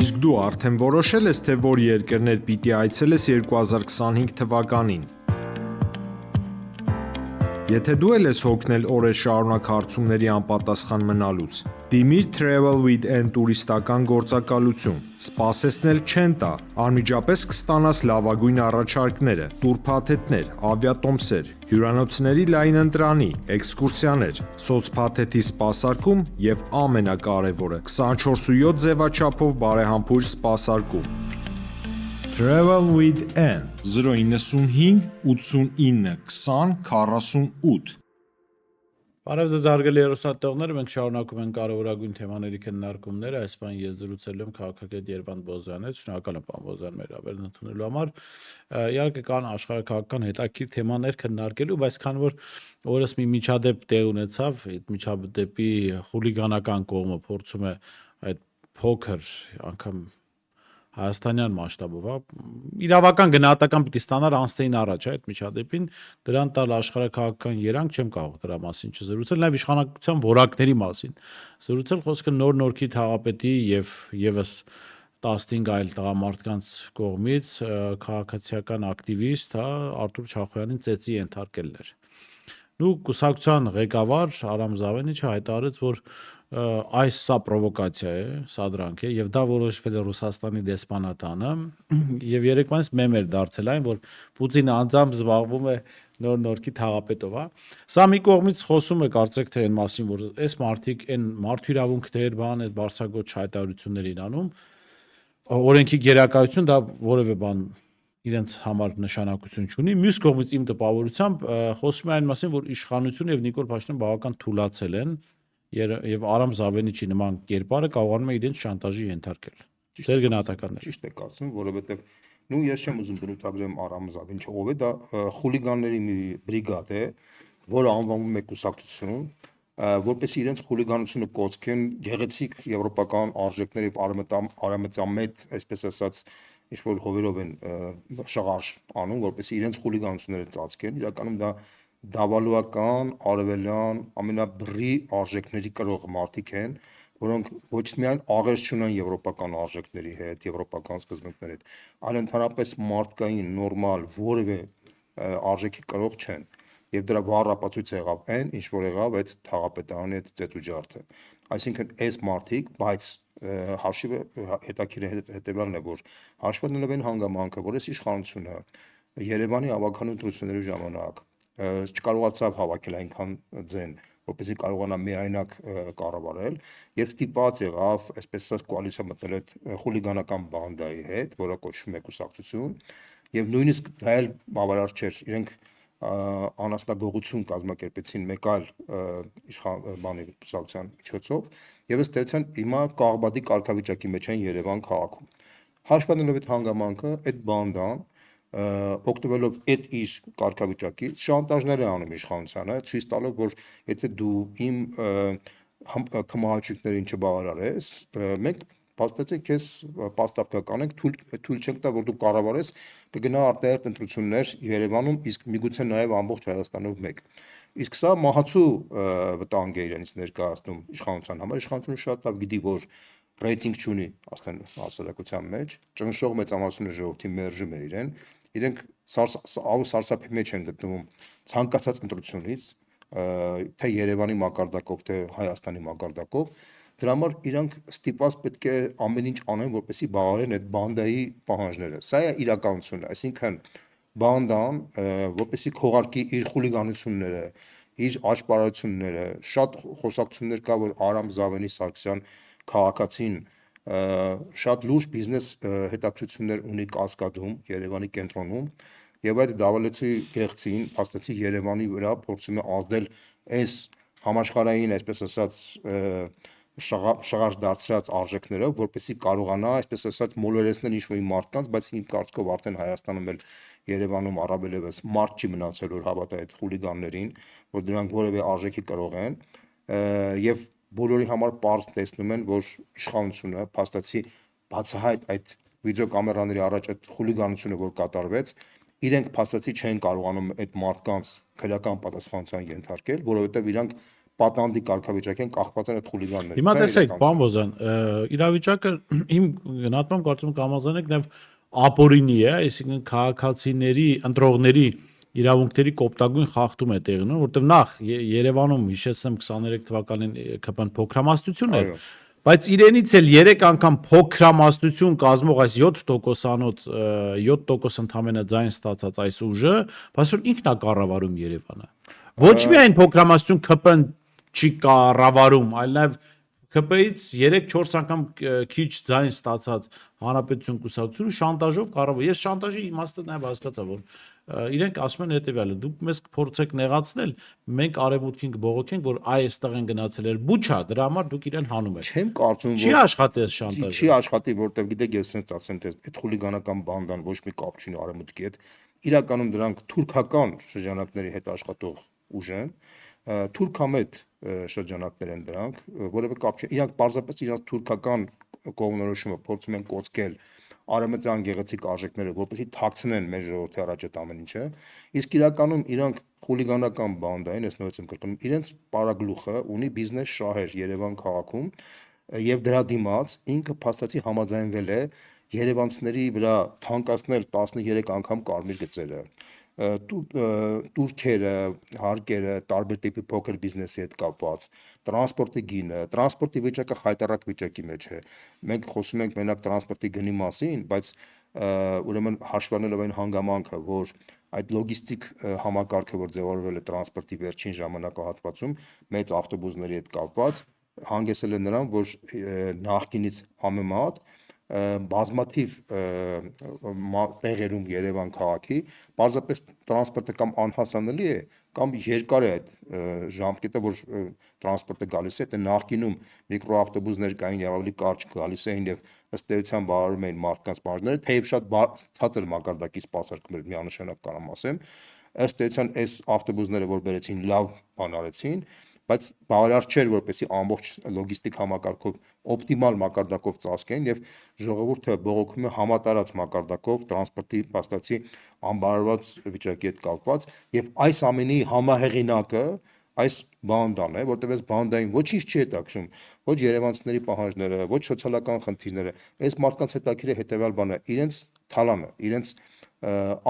Իսկ դու արդեն որոշել ես, թե որ երկրներ պիտի այցելես 2025 թվականին։ Եթե դու էլ ես հոգնել օրեր շարունակ հարցումների անպատասխան մնալուց, դիմիր Travel with N տուրիստական գործակալություն, սպասեցնել չեն տա, անմիջապես կստանաս լավագույն առաջարկները, տուրփաթեթներ, ավիատոմսեր, հյուրանոցների լայն ընտրանի, էքսկուրսիաներ, սոցփաթեթի սպասարկում եւ ամենակարևորը՝ 24/7 ձևաչափով բարեհամբույր սպասարկում։ Travel with N 095 89 20 48 Բարև ձեզ հարգելի հեռուստատեղներ, մենք շարունակում ենք կարևորագույն թեմաների քննարկումները, այս բան ես զրուցել եմ քաղաքագետ Երվանդ Բոզյանից, շնորհակալ եմ պարոն Բոզյան մեր հավերն ընդունելու համար, իհարկե կան աշխարհաքաղաքական հետաքրքիր թեմաներ քննարկելու, բայց քանի որ օրս մի միջադեպ տեղ ունեցավ, այդ միջադեպի խուլիգանական կողմը փորձում է այդ փոքր անգամ Հայաստանյան մասշտաբով, իրավական գնահատական պիտի ստանար անցնեին առաջ այդ միջադեպին, դրան տալ աշխարհաքաղաքական երանգ չեմ կարող դրա մասին չզրուցել, նաև իշխանական որակների մասին զրուցել, խոսքը նոր-նորքի թաղապետի եւ եւս 15 այլ տղամարդկանց կողմից քաղաքացիական ակտիվիստ, Արթուր Չախոյանին ծեծի ենթարկելն էր։ Ու կուսակցության ղեկավար Արամ Զավենիչը հայտարարեց, որ այս սա պրովոկացիա է, սադրանք է, եւ դա որոշվել է Ռուսաստանի դեսպանատանը, եւ երեկվանից մեմ էր դարձել այն, որ Պուտինը անձամբ զբաղվում է նոր-նորքի թաղապետով, Սա մի կողմից խոսում է կարծեք թե այն մասին, որ այս մարդիկ այն մարդու իրավունքներ, բան, այդ բարձրագույն հայտարարություններին անում, օրենքի գերակայություն դա որևէ բան իրենց համար նշանակություն չունի։ Մյուս կողմից իմ տպավորությամբ խոսում է այն մասին, որ իշխանությունը եւ Նիկոլ Փաշինյանը բավական թուլացել են եւ Արամ Զավենիչի նման կերպարը կարողանում է իրենց շանտաժի ենթարկել։ Ձեր գնահատականն է։ Ճիշտ է կարծում, որովհետեւ ես չեմ ուզում բնութագրեմ Արամ Զավենիչը, ով է, դա խուլիգանների մի բրիգադ է, որը անվանվում է կուսակցություն, որպես իրենց խուլիգանությունը կոծկեն գեղեցիկ եվրոպական արժեքներ եւ արամեծամետ, այսպես ասած, ինչ-որ հովերով են շղարժ անում, որպես իրենց խուլիգանությունները ծածկեն, իրականում դա դավալուական, արևելյան, ամենաբռի արժեքների կրող մարդիկ են, որոնք ոչ միայն աղերս չունեն եվրոպական արժեքների հետ, եվրոպական սկզբունքների հետ, այլ ընդհանրապես մարդկային, նորմալ, որևէ արժեքի կրող չեն։ Եվ դրա վառ ապացույց եղավ այն, ինչ որ եղավ այդ թաղապետարանի այդ ծեծուջարդը։ Այսինքն այս մարդիկ, բայց հաշիվը հետաքրքիր հետևյալն է, որ հաշվառելով այն հանգամանքը, որ այս իշխանությունը Երևանի ավականու ընտրությունների ժամանակ չկարողացավ հավաքել այնքան ձեն, որպեսզի կարողանա միայնակ կառավարել, եւ ստիպված եղավ, այսպես ասած, կոալիցիա մտնել այդ խուլիգանական բանդայի հետ, որը կոչվում է կուսակցություն, եւ նույնիսկ դա էլ բավարար չէր, իրենք անաստագողություն կազմակերպեցին մեկ այլ բանի կուսակցության միջոցով եւ ըստ էության հիմա Կաղբադի կարգավիճակի մեջ են Երևան քաղաքում։ Հաշվառելով այդ հանգամանքը, այդ բանդան օգտվելով այդ իր կարգավիճակից շանտաժներ է անում իշխանությանը, ցույց տալով, որ եթե դու իմ կմահաճույքներին չբավարարես, մենք փաստացի քեզ պաստապ կանենք, թույլ չենք տա, որ դու կառավարես, կգնա արտահերտ ընտրություններ Երևանում, իսկ միգուցե նաև ամբողջ Հայաստանով մեկ։ Իսկ սա մահացու վտանգ է իրենից ներկայացնում իշխանության համար, իշխանությունը շատ լավ գիտի, որ ռեյտինգ չունի հասարակության մեջ, ճնշող մեծամասնությունը ժողովրդի մերժում է իրեն, իրենք սարսափի մեջ են գտնվում ցանկացած ընտրությունից, թե Երևանի մակարդակով, թե Հայաստանի մակարդակով, դրա համար իրանք ստիպված պետք է ամեն ինչ անեն, որպեսզի բավարարեն այդ բանդայի պահանջները։ Սա է իրականությունը, այսինքն բանդան, որպեսզի քողարկի իր խուլիգանությունները, իր աճպարարությունները, շատ խոսակցություններ կա, որ Արամ Զավենի Սարգսյան քաղաքացին շատ լուրջ բիզնես հետաքրքրություններ ունի Կասկադում, Երևանի կենտրոնում, եւ այդ դավալեցի գեղցին, փաստացի Երևանի վրա փորձում է ազդել այս համաշխարհային, այսպես ասած, շղարջ դարձրած արժեքներով, որպեսզի կարողանա, այսպես ասած, մոլորեցնել ինչ-որ մարդկանց, բայց իմ կարծիքով արդեն Հայաստանում էլ Երևանում առավելևս մարդ չի մնացել, որ հավատա այդ խուլիգաններին, որ դրանք որևէ արժեքի կրող են, եւ բոլորի համար պարզ տեսնում են, որ իշխանությունը փաստացի բացահայտ այդ վիդեոկամերաների առաջ այդ խուլիգանությունը, որ կատարվեց, իրենք փաստացի չեն կարողանում այդ մարդկանց քրեական պատասխանատվության ենթարկել, որովհետև իրանք պատանդի կարգավիճակ են կախված են այդ խուլիգաններից։ Հիմա տեսեք, պարոն Բոզյան, իրավիճակը իմ գնահատմամբ կարծում եմ կհամաձայնեք նաև ապօրինի է, այսինքն քաղաքացիների, ընտրողների իրավունքների կոպտագույն խախտում է տեղի ունենում, որտեղ նախ Երևանում հիշեցնեմ 23 թվականին ԿՊ-ն փոքրամասնություն էր, բայց իրենից էլ 3 անգամ փոքրամասնություն կազմող այս 7%-անոց 7% ընդամենը ձայն ստացած այս ուժը, բայց որ ինքն է կառավարում Երևանը։ Ոչ միայն փոքրամասնություն ԿՊ-ն չի կառավարում, այլ նաև ԿՊ-ից 3-4 անգամ քիչ ձայն ստացած Հանրապետություն կուսակցությունը շանտաժով կառավարում։ Ես շանտաժի իմաստը նաև հասկացա, որ իրենք ասում են հետևյալը. դուք մեզ փորձեք նեղացնել, մենք արևմուտքին կբողոքենք, որ այստեղ են գնացել էր Բուչա, դրա համար դուք իրեն հանում եք։ Չեմ կարծում, Չի աշխատի այս շանտաժը։ Չի աշխատի, որտեղ գիտեք, ես sense ասեմ, թե այդ խուլիգանական բանդան ոչ մի կապ չունի արևմուտքի հետ։ Իրականում դրանք թուրքական շրջանակների հետ աշխատող ուժ են, թուրքամետ շրջանակներ են դրանք, որևէ կապ չի։ Իրանք պարզապես իրանք թուրքական կողմնորոշումը փորձում են կոծկել արևմտյան գեղեցիկ արժեքները, որպեսզի թաքցնեն մեր ժողովրդի առաջ այդ ամեն ինչը, իսկ իրականում իրանք խուլիգանական բանդային, ես նորից եմ կրկնում, իրենց պարագլուխը ունի բիզնես շահեր Երևան քաղաքում եւ դրա դիմաց ինքը փաստացի համաձայնվել է երևանցիների վրա թանկացնել 13 անգամ կարմիր գծերը, տուրքերը, հարկերը, տարբեր տիպի փոքր բիզնեսի հետ կապված, տրանսպորտի գինը, տրանսպորտի վիճակը խայտառակ վիճակի մեջ է։ Մենք խոսում ենք մենակ տրանսպորտի գնի մասին, բայց ուրեմն հաշվառելով այն հանգամանքը, որ այդ լոգիստիկ համակարգը, որ ձևավորվել է տրանսպորտի վերջին ժամանակահատվածում, մեծ ավտոբուսների հետ կապված, հանգեցել է նրան, որ նախկինից համեմատ բազմաթիվ տեղերում Երևան քաղաքի պարզապես տրանսպորտը կամ անհասանելի է, կամ երկար է այդ ժամկետը, որ տրանսպորտը գալիս է, դա նախկինում միկրոավտոբուսներ կային եւ ավելի կարճ գալիս էին եւ ըստ էության բավարարում էին մարդկանց բաժները, թեև շատ ցածր մակարդակի սպասարկում էր, միանշանակ կարամ ասեմ, ըստ էության այս ավտոբուսները, որ բերեցին, լավ բան արեցին, բայց բավարար չէր, որպեսզի ամբողջ լոգիստիկ համակարգով օպտիմալ մակարդակով ծածկեն եւ ժողովուրդը բողոքում է համատարած մակարդակով տրանսպորտի փաստացի անբարոյված վիճակի հետ կապված եւ այս ամենի համահեղինակը այս բանդան է, որտեղ այս բանդային ոչինչ չի հետաքրում, ոչ երևանցիների պահանջները, ոչ սոցիալական խնդիրները, այս մարդկանց հետաքրքիր է հետեւյալ բանը, իրենց թալանը, իրենց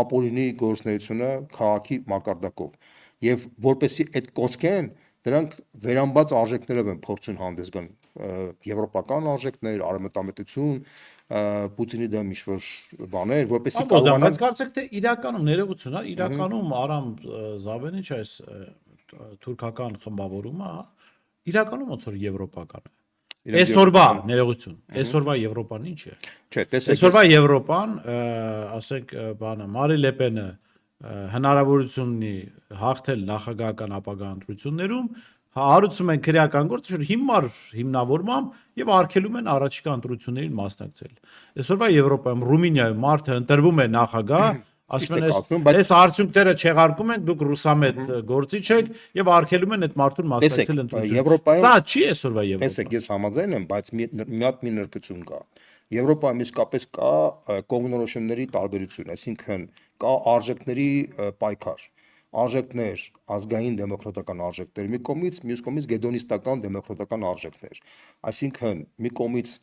ապօրինի գործունեությունը քաղաքի մակարդակով եւ որպեսզի այդ կոծկեն դրանք վերամբած արժեքներով են փորձում հանդես գան եվրոպական արժեքներ, արևմտամետություն, Պուտինի դեմ ինչ-որ բաներ, որպեսզի կարողանան։ Բայց կարծեք թե իրականում ներողություն, հա, իրականում Արամ Զավենիչ այս թուրքական խմբավորումը, իրականում ոնց որ եվրոպական է։ Այսօրվա ներողություն, այսօրվա Եվրոպան ինչ է։ Չէ, տեսեք, այսօրվա Եվրոպան, ասենք, բանը Մարի Լեպենը հնարավորություն ունի հաղթել նախագահական ապագա ընտրություններում, հարուցում են քրեական գործ, որ հիմար հիմնավորմամբ եւ արգելում են առաջիկա ընտրություններին մասնակցել։ Այսօրվա Եվրոպայում, Ռումինիայում մարդը ընտրվում է նախագահ, ասում են այս արդյունքները չեղարկում են, դուք ռուսամետ գործիչ եք եւ արգելում են այդ մարդուն մասնակցել ընտրություններին։ Դա չի այսօրվա Եվրոպան։ Տեսեք, ես համաձայն եմ, բայց մի հատ մի նրբություն կա։ Եվրոպայում իսկապես կա կողմնորոշումների տարբերություն, այսինքն կա արժեքների պայքար, արժեքներ, ազգային դեմոկրատական արժեքներ մի կողմից, մյուս կողմից գեդոնիստական դեմոկրատական արժեքներ։ Այսինքն մի կողմից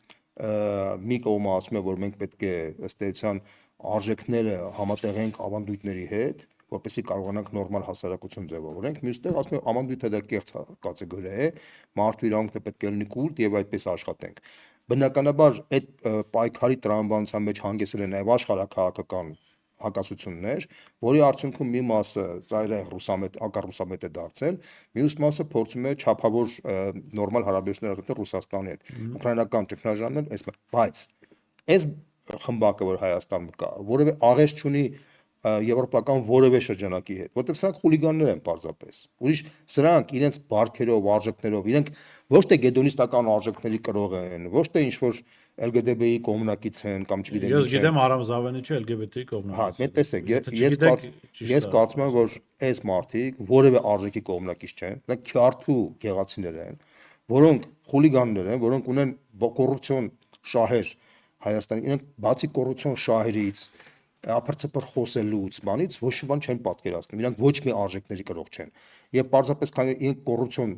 մի կողմը ասում է, որ մենք պետք է ըստ էության արժեքները համատեղենք ավանդույթների հետ, որպեսզի կարողանանք նորմալ հասարակություն ձևավորենք, մյուստեղ ասում է ավանդույթը դա կեղծ կատեգորիա է, մարդու իրավունքները պետք է լինի կուլտ եւ այդպես աշխատենք։ Բնականաբար այդ պայքարի տրամաբանության մեջ հանգեցել են նաև աշխարհաքաղաքական հակասություններ, որի արդյունքում մի մասը ծայրահեղ ռուսամետ, ակառուսամետ է դարձել, մյուս մասը փորձում է չափավոր նորմալ հարաբերություններ ունենալ Ռուսաստանի հետ։ Ուկրաինական ճգնաժամն էլ բայց այս խմբակը, որ Հայաստանում կա, որևէ աղերս չունի եվրոպական որևէ շրջանակի հետ, որտեղ սրանք խուլիգաններ են պարզապես։ Ուրիշ սրանք իրենց բարքերով, արժեքներով, իրենք ոչ թե գեդոնիստական արժեքների կրող են, ոչ թե ինչ-որ LGBT-ի կողմնակից են կամ չգիտեմ ինչ։ Ես գիտեմ Արամ Զավենիչը LGBT-ի կողմնակից։ Հա, մենք տեսեք, ես կարծում եմ, որ այս մարդիկ որևէ արժեքի կողմնակից չեն, նրանք քյարթու գեղացիներ են, որոնք խուլիգաններ են, որոնք ունեն կոռուպցիոն շահեր Հայաստանի իրենք բացի կոռուպցիոն շահերից ափրծպր խոսելուց բանից ոչ մի բան չեն պատկերացնում, իրանք ոչ մի արժեքների կրող չեն եւ պարզապես քանի իրենք կոռուպցիոն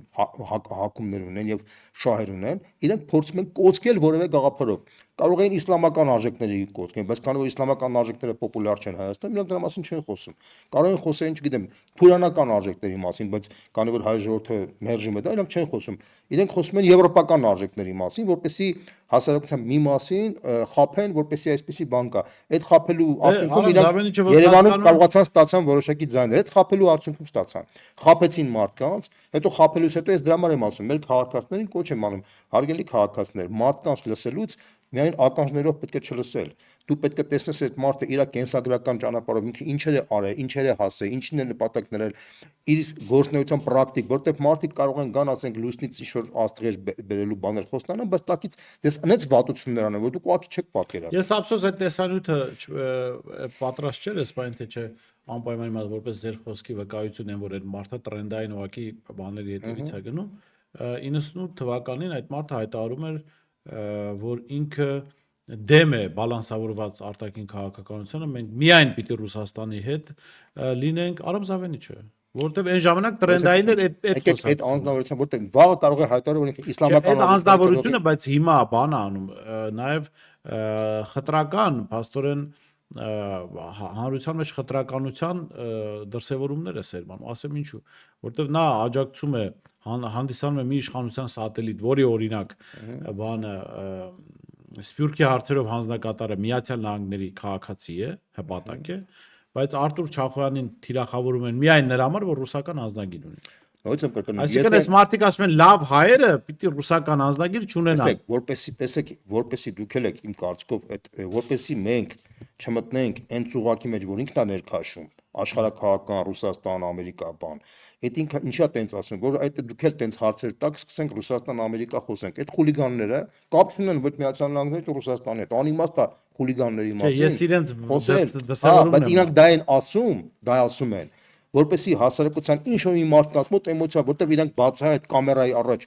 հակումներ ունեն եւ շահեր ունեն, իրենք փորձում են կոծկել որևէ գաղափարով, կարող են իսլամական արժեքների կոծկել, բայց քանի որ իսլամական արժեքները պոպուլյար չեն Հայաստանում, իրանք դրա մասին չեն խոսում, կարող են խոսեն, չգիտեմ, թուրանական արժեքների մասին, բայց քանի որ հայ ժողովուրդը մերժում է դա, իրանք չեն խոսում, իրենք խոսում են եվրոպական արժեքների մասին, որպեսզի հասարակության մի մասին խափեն, որպեսզի այսպեսի բան կա։ Այդ խափելու արդյունքում իրանք Երևանում կարողացան ստացան որոշակի ձայներ, այդ խափելու արդյունքում ստացան։ Խափեցին մարդկանց, հետո խափելուց հետո ես դրա համար եմ ասում, մեր քաղաքացիներին կոչ եմ անում, հարգելի քաղաքացիներ, մարդկանց լսելուց միայն ականջներով պետք է չլսել։ Դու պետք է տեսնես այդ մարդը իր կենսագրական ճանապարհով ինքը ինչեր է արել, ինչեր է հասել, ինչին է նպատակներ էլ իր գործնեության պրակտիկ, որտեղ մարդիկ կարող են գան, ասենք, լուսնից ինչ-որ աստղեր բերելու բաներ խոստանան, բայց տակից դες այնց վատություններ անեն, որ դուք ուղղակի չեք պատկերացնում։ Ես ափսոս այդ տեսանյութը պատրաստ չէր, սպայն թե չէ անպայման իմ որպես ձեր խոսքի վկայություն են, որ այդ մարդը տրենդային ուղղակի բաների հետևից է գնում։ 98 թվականին այդ մարդը հայտարարում էր, որ ինքը դեմ է բալանսավորված արտաքին քաղաքականությանը, մենք միայն պիտի Ռուսաստանի հետ լինենք, Արամ Զավենիչը, որտեվ այն ժամանակ տրենդային էր այդ անձնավորությունը, որտեղ վաղը կարող է հայտարարել, որ ինքը իսլամական անձնավորությունը, բայց հիմա բան անում, նաև խտրական, փաստորեն հանրության մեջ խտրականության դրսևորումներ է սերմանում, ասեմ ինչու, որտեվ նա աջակցում է հանդիսանում է մի իշխանության սատելիտ, որի օրինակ բանը Սփյուռքի հարցերով հանձնակատարը Միացյալ Նահանգների քաղաքացի է, հպատակ է, բայց Արտուր Չախոյանին թիրախավորում են միայն նրա համար, որ ռուսական անձնագիր ունի։ Այսինքն այս մարդիկ ասում են լավ հայերը պիտի ռուսական անձնագիր չունենան։ Որպեսի դուք եք իմ կարծիքով այդ որպեսի մենք չմտնենք այն ծուղակի մեջ, որ ինքն է ներքաշում, աշխարհակաղակական Ռուսաստան, Ամերիկա բան։ Այդ ինքը ինչա տենց ասում, որ այդ դուք էլ տենց հարցեր տակ սկսենք Ռուսաստան, Ամերիկա խոսենք։ Այդ խուլիգանները կապ չունեն ոչ Միացյալ Նահանգների ու Ռուսաստանի հետ։ Անիմաստ է խուլիգանների մասին։ Ես իրենց դրսևորումն եմ, բայց իրանք դա են ասում են, որպեսի հասարակության ինչ-որ մի մարդկանց մոտ էմոցիա, որտեղ իրանք բացահայտ կամերայի առաջ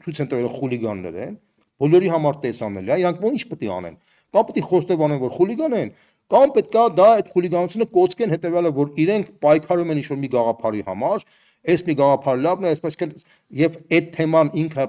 ցույց են տվել խուլիգաններ են, բոլորի համար տեսանելի է, իրանք ո՞նց պետք է անեն։ Կամ պետք է խոստով անեն, որ խուլիգան են, կամ պետք է դա այդ խուլիգանությունը կոծկեն հետեւյալը, որ իրենք պայքարում են ինչ-որ մի գաղափարի համար, այս մի գաղափար լավն է, այսպես કે եւ այդ թեման ինքը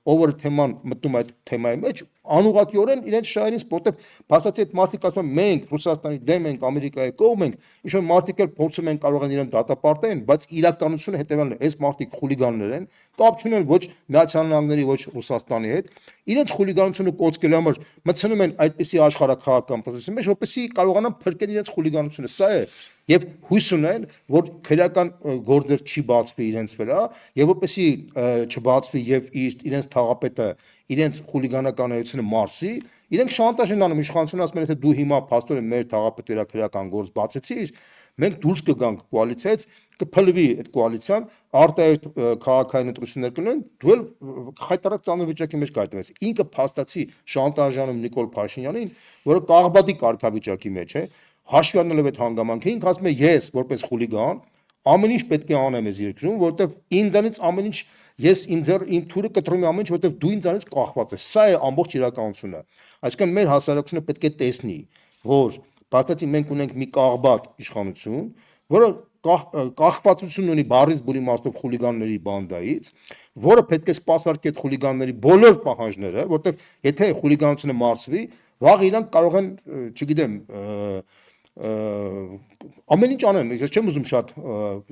over թեման մտնում այդ թեմայի մեջ անուղղակիորեն իրենց շահերից, որտեղ փաստացի այդ մարդիկ ասում են մենք Ռուսաստանի դեմ ենք, Ամերիկայի կողմ ենք, ինչ-որ մարդիկ էլ փորձում են կարող են իրեն դատապարտեն, բայց իրականությունը հետեւյալն է, այս մարդիկ խուլիգաններ են, կապ չունեն ոչ Միացյալ Նահանգների, ոչ Ռուսաստանի հետ, իրենց խուլիգանությունը կոծկելու համար մտցնում են այդպիսի աշխարհակաղակական process-ի մեջ, որպեսզի կարողանան փրկել իրենց խուլիգանությունը, սա է, եւ հույս ունեն, որ քրեական գործեր չի բացվի իրենց վրա, եւ որպեսզի չբացվի եւ իրենց թաղապետը իրենց խուլիգանականությունը մարսի, իրենք շանտաժ են անում իշխանությունը, ասում են, եթե դու հիմա փաստորեն մեր թաղապետի վրա քրեական գործ բացեցիր, մենք դուրս կգանք կոալիցիայից, կփլվի այդ կոալիցիան, արտահայտ քաղաքային ընտրություններ կլինեն, դու էլ խայտարակ ծանր վիճակի մեջ կհայտնվես։ Ինքը փաստացի շանտաժանում Նիկոլ Փաշինյանին, որը կաղբատի կարգավիճակի մեջ է, հաշվի առնելով այդ հանգամանքը, ինքը ասում է ես որպես խուլիգան ամեն ինչ պետք է անեմ այս երկրում, որովհետև ինձանից ամեն ինչ ես իմ թուրը կտրում եմ ամեն ինչ, որովհետև դու ինձանից կախված ես։ Սա է ամբողջ իրականությունը։ Այսինքն մեր հասարակությունը պետք է տեսնի, որ փաստացի մենք ունենք մի կաղբատ իշխանություն, որը կախվածություն ունի բառից բուրի իմաստով խուլիգանների բանդայից, որը պետք է սպասարկի այդ խուլիգանների բոլոր պահանջները, որովհետև եթե խուլիգանությունը մարսվի, վաղ իրանք կարող են, չգիտեմ, ամեն ինչ անեն, ես չեմ ուզում շատ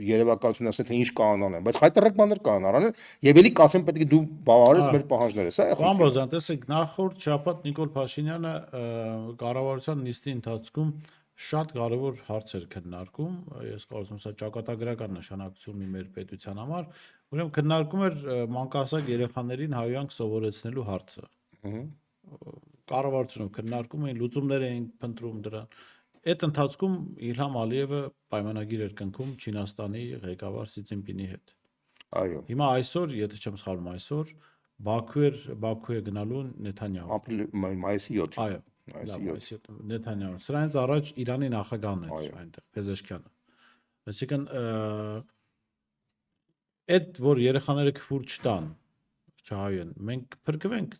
երևակայություն ասել, թե ինչ կանանեն, բայց խայտարակ բաներ կանանեն, եւ էլի կասեմ պետք է դու բավարարես մեր պահանջները, սա է։ Պարոն Բոզյան, տեսեք, նախորդ շաբաթ Նիկոլ Փաշինյանը կառավարության նիստի ընթացքում շատ կարևոր հարցեր քննարկում, ես կարծում եմ սա ճակատագրական նշանակություն ունի մեր պետության համար, ուրեմն քննարկում էր մանկահասակ երեխաներին հայոյանք սովորեցնելու հարցը։ Կառավարությունում քննարկում էին, լուծումներ էին փնտրում դրան։ Այդ ընթացքում Իլհամ Ալիևը պայմանագիր էր կնքում Չինաստանի ղեկավար Սի Ցզինպինի հետ։ Այո։ Հիմա այսօր, եթե չեմ սխալվում, այսօր Բաքու է գնալու Նեթանյահու։ Մայիսի 7։ Այո, մայիսի 7 Նեթանյահու։ Սրանից առաջ Իրանի նախագահն էր այնտեղ, Փեզեշքյանը։ Այսինքն այդ որ երեխաները քֆուր չտան, չհայեն։ Մենք փրկվենք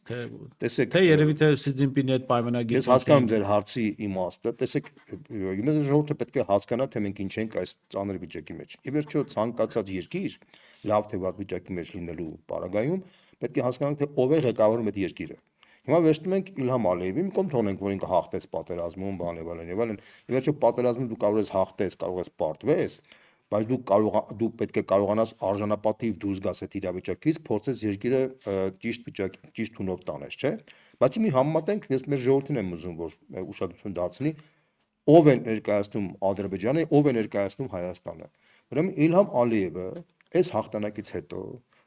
Տեսեք, թե երևի թե Սի Ցզինպինի հետ պայմանագիր Ես հասկանում ձեր հարցի իմաստը, տեսեք, իմенно ժողովուրդը պետք է հասկանա, թե մենք ինչ ենք այս ծանր վիճակի մեջ։ Ի վերջո ցանկացած երկիր լավ թե վատ վիճակի մեջ լինելու պարագայում պետք է հասկանանք, թե ով է ղեկավարում այդ երկիրը։ Հիմա վերջնում ենք Իլհամ Ալիևի, մի կողմ թողնենք, որ ինքը հաղթեց պատերազմում, բան եւ այլն։ Ի վերջո պատերազմում դու կարող ես հաղթես, կարող ես պարտվես, բայց դու պետք է կարողանաս արժանապատիվ դուրս գաս այդ իրավիճակից, փորձես երկիրը ճիշտ թունով տանես, չէ՞։ Բացի մի համեմատենք, ես մեր ժողովրդին եմ ուզում, որ ուշադրություն դարձնի, ով է ներկայացնում Ադրբեջանը, ով է ներկայացնում Հայաստանը։ Ուրեմն Իլհամ Ալիևը այս հաղթանակից հետո